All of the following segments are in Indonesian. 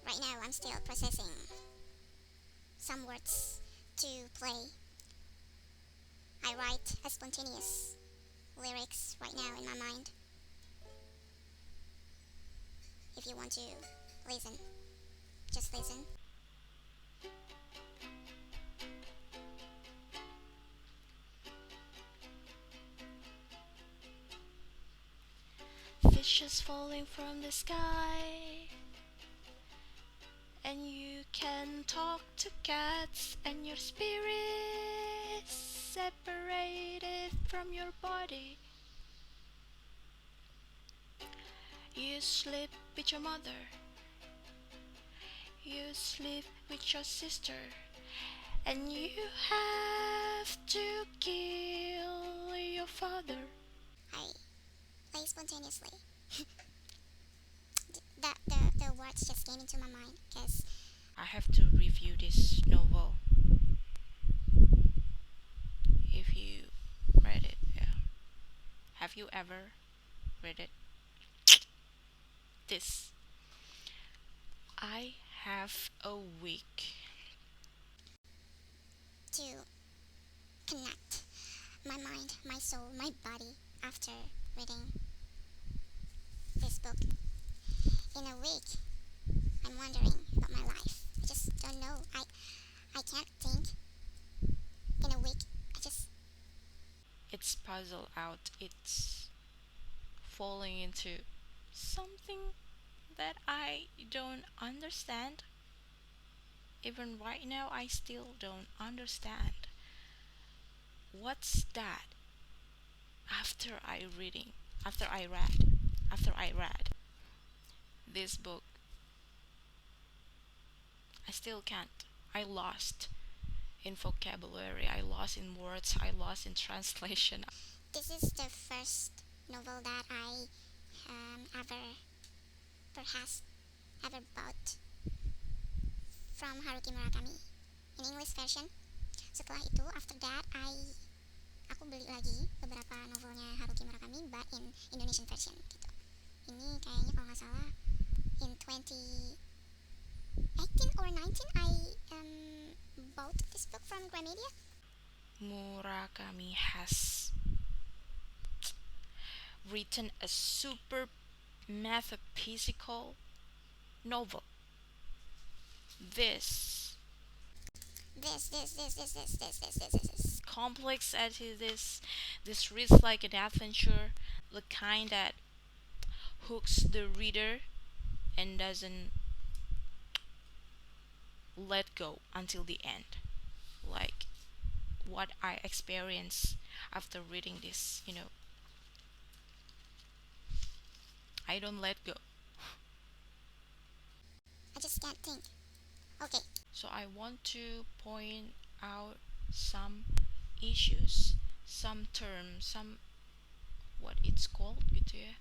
Right now, I'm still processing some words to play. I write a spontaneous lyrics right now in my mind. If you want to listen, just listen. Fishes falling from the sky, and you can talk to cats, and your spirit separated from your body. You sleep with your mother, you sleep with your sister, and you have to kill your father. I play spontaneously. The words just came into my mind because I have to review this novel. If you read it, yeah. Have you ever read it? This. I have a week. to connect my mind, my soul, my body after reading this book. In a week, I'm wondering about my life. I just don't know. I can't think in a week. I just It's puzzle out. It's falling into something that I don't understand. Even right now, I still don't understand. What's that? After I reading, after I read, after I read this book, I still can't. I lost in vocabulary. I lost in words. I lost in translation. this is the first novel that I ever perhaps ever bought from Haruki Murakami in English version. Setelah itu, after that, aku beli lagi beberapa novelnya Haruki Murakami, but in Indonesian version gitu. Ini kayaknya kalau nggak salah in 2018 or 19 I bought this book from Gramedia. Murakami has written a super metaphysical novel. This This. complex as it is, this reads like an adventure, the kind that hooks the reader and doesn't let go until the end. Like what I experienced after reading this, I don't let go. I just can't think. Okay, So I want to point out some issues, some terms, some what it's called gitu ya.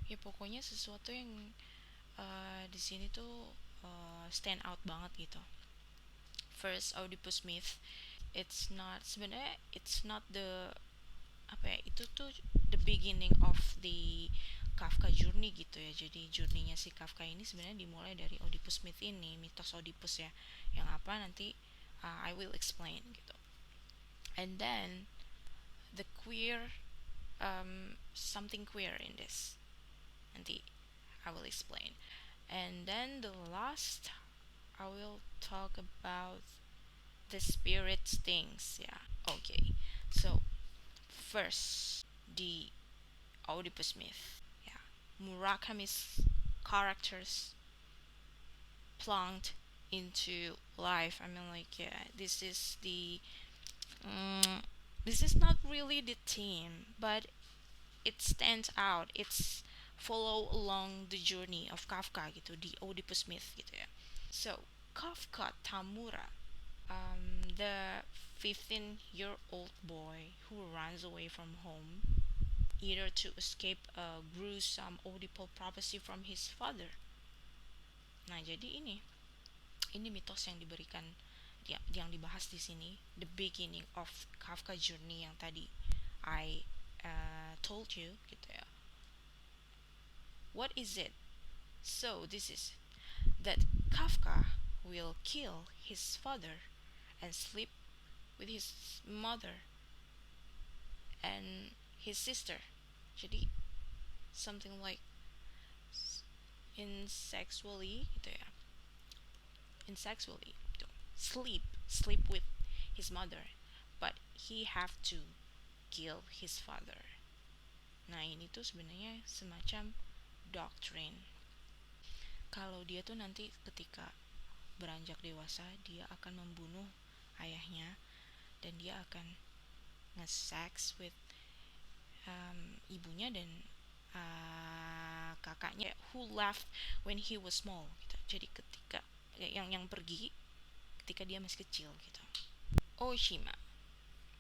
Ya pokoknya sesuatu yang di sini tuh stand out banget gitu. First, Oedipus myth. It's not sebenarnya it's not the apa ya itu tuh the beginning of the Kafka journey gitu ya. Jadi journey-nya si Kafka ini sebenarnya dimulai dari Oedipus myth ini, mitos Oedipus ya. Yang apa nanti I will explain gitu. And then the queer something queer in this. Nanti I will explain. And then the last I will talk about the spirit things. Yeah. Okay. So first the Oedipus myth. Yeah. Murakami's characters plunked into life. I mean, like, yeah, um, this is not really the theme, but it stands out. It's follow along the journey of Kafka gitu, the Oedipus myth gitu ya. So Kafka Tamura, the 15-year-old boy who runs away from home, either to escape a gruesome Oedipal prophecy from his father. Nah, jadi ini mitos yang diberikan yang dibahas di sini, the beginning of Kafka journey yang tadi I told you gitu ya. What is it? So this is that Kafka will kill his father and sleep with his mother and his sister. Jadi something like insexually gitu ya. Insexually gitu. Sleep with his mother, but he have to kill his father. Nah, ini tuh sebenarnya semacam doktrin. Kalau dia tuh nanti ketika beranjak dewasa, dia akan membunuh ayahnya dan dia akan nge-sex with ibunya dan kakaknya who left when he was small gitu. Jadi ketika yang pergi ketika dia masih kecil gitu. Oshima.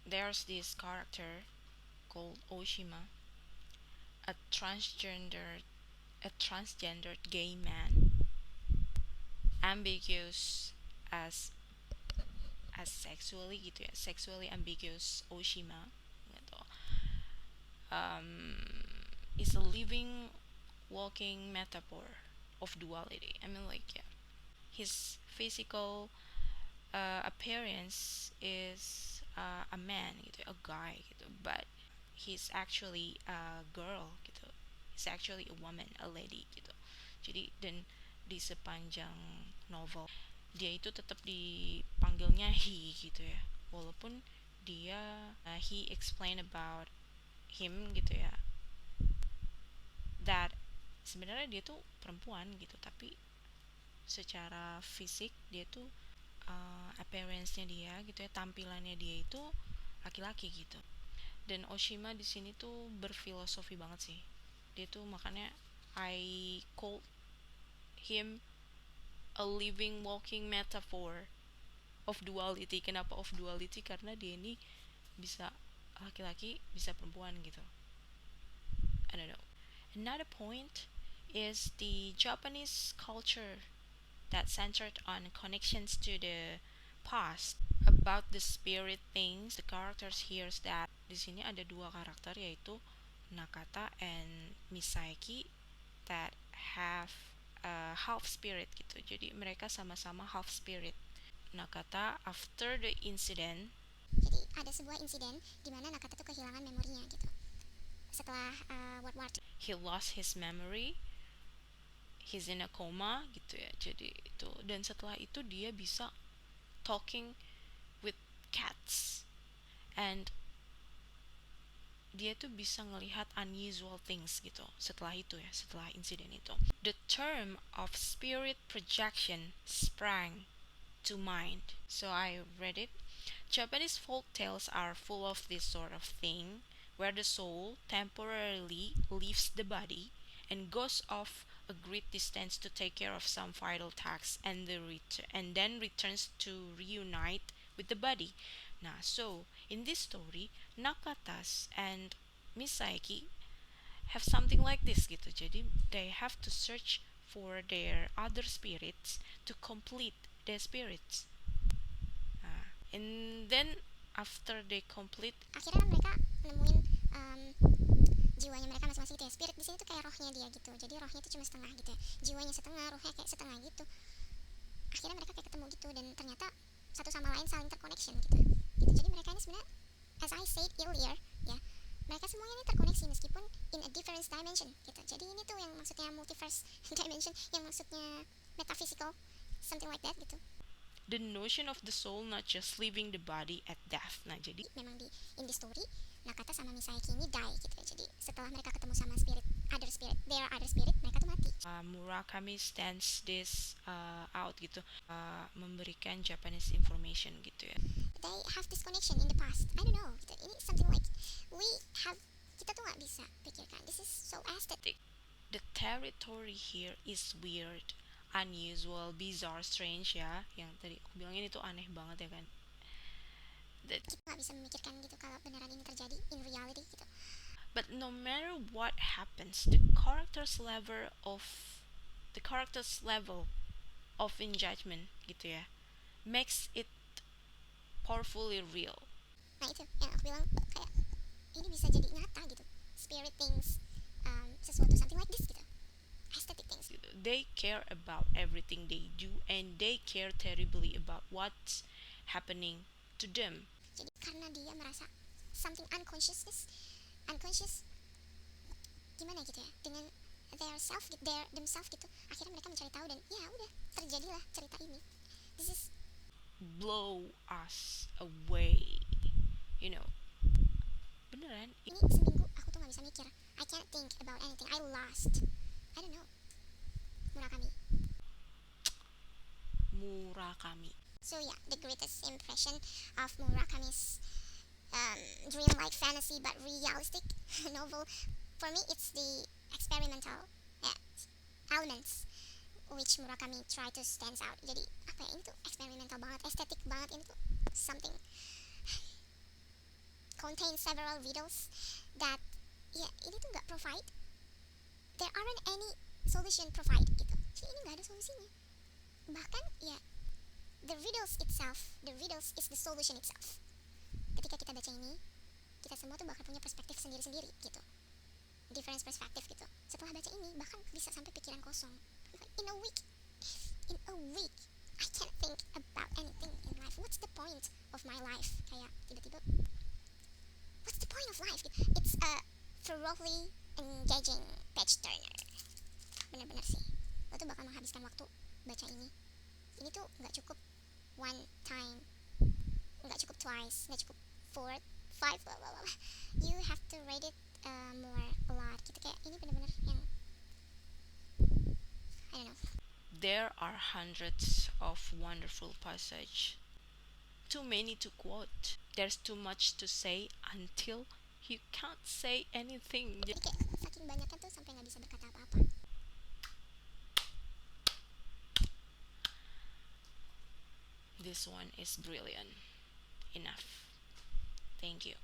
There's this character called Oshima, a transgendered gay man, ambiguous as sexually gitu ya, sexually ambiguous Oshima gitu. Is a living walking metaphor of duality. I mean, like, yeah, his physical appearance is a man gitu, a guy gitu, but he's actually a girl gitu. He's actually a woman, a lady gitu. Jadi dan di sepanjang novel dia itu tetap dipanggilnya he gitu ya, walaupun dia he explain about him gitu ya, that sebenarnya dia tuh perempuan gitu, tapi secara fisik dia tuh appearance-nya dia gitu ya, tampilannya dia itu laki-laki gitu. Dan Oshima di sini tuh berfilosofi banget sih. Dia tuh makanya I call him a living walking metaphor of duality. Kenapa of duality? Karena dia ini bisa laki-laki, bisa perempuan gitu. I don't know. Another point is the Japanese culture that centered on connections to the past. About the spirit things, the characters here is that di sini ada dua karakter yaitu Nakata and Misaki that have half spirit gitu. Jadi mereka sama-sama half spirit. Nakata after the incident. Jadi ada sebuah insiden di mana Nakata tuh kehilangan memorinya gitu. Setelah World War II. He lost his memory. He's in a coma gitu ya. Jadi itu, dan setelah itu dia bisa talking with cats and dia tuh bisa ngelihat unusual things gitu setelah itu ya, setelah insiden itu. The term of spirit projection sprang to mind, so I read it. Japanese folk tales are full of this sort of thing where the soul temporarily leaves the body and goes off a great distance to take care of some vital task and then returns to reunite with the body. Nah, so in this story, Nakatas and Misaki have something like this gitu. Jadi they have to search for their other spirits to complete their spirits. Nah, and then after they complete, akhirnya mereka nemuin jiwanya mereka masing-masing gitu ya. Spirit di sini tuh kayak rohnya dia gitu. Jadi rohnya tuh cuma setengah gitu ya. Jiwanya setengah, rohnya kayak setengah gitu. Akhirnya mereka kayak ketemu gitu dan ternyata satu sama lain saling terconnection gitu. Jadi mereka ini sebenarnya, as I said earlier ya, mereka semuanya ini terkoneksi meskipun in a different dimension gitu. Jadi ini tuh yang maksudnya multiverse dimension, yang maksudnya metaphysical, something like that gitu. the notion of the soul not just leaving the body at death. Nah, jadi memang in the story Nakata sama Misaki ini die gitu ya. Jadi setelah mereka ketemu sama spirit, their other spirit, mereka tuh mati. Murakami stands this out gitu, memberikan Japanese information gitu ya. They have this connection in the past. I don't know. Gitu. Ini something like kita tuh nggak bisa pikirkan. This is so aesthetic. The territory here is weird, unusual, bizarre, strange ya. Yang tadi aku bilangin itu aneh banget ya kan. Kita nggak bisa memikirkan gitu kalau beneran ini terjadi in reality gitu. But no matter what happens, the character's level of engagement gitu ya, makes it powerfully real. Nah itu yang aku bilang, kayak ini bisa jadi nyata gitu. Spirit things, sesuatu something like this gitu. aesthetic things. They care about everything they do, and they care terribly about what's happening to them. Jadi karena dia merasa something unconscious gimana gitu ya, dengan their themselves gitu, akhirnya mereka mencari tahu dan ya udah terjadilah cerita ini. This is Blow us away, you know. Beneran, ini seminggu aku tuh nggak bisa mikir. I can't think about anything. I lost. I don't know. Murakami. So yeah, the greatest impression of Murakami's dreamlike fantasy but realistic novel, for me it's the experimental uh, elements which Murakami try to stands out. Jadi apa ya, ini tuh experimental banget, estetik banget, ini tuh something contains several riddles that ya ini tuh nggak provide, there aren't any solution provide gitu. Jadi ini nggak ada solusinya. Bahkan ya the riddles is the solution itself. Ketika kita baca ini, kita semua tuh bakal punya perspektif sendiri-sendiri gitu, different perspektif gitu. Setelah baca ini bahkan bisa sampai pikiran kosong. In a week I can't think about anything in life. What's the point of my life? Kayak tiba-tiba, what's the point of life? It's a thoroughly engaging page turner. Bener-bener sih, lo tuh bakal menghabiskan waktu baca ini. Ini tuh nggak cukup one time, nggak cukup twice, nggak cukup four, five, blah, blah, blah. You have to rate it more, a lot gitu. Kayak ini bener-bener yang I don't know. There are hundreds of wonderful passages. Too many to quote. There's too much to say until you can't say anything. Jadi kayak saking banyaknya tuh sampai nggak bisa berkata apa-apa. This one is brilliant enough. Thank you.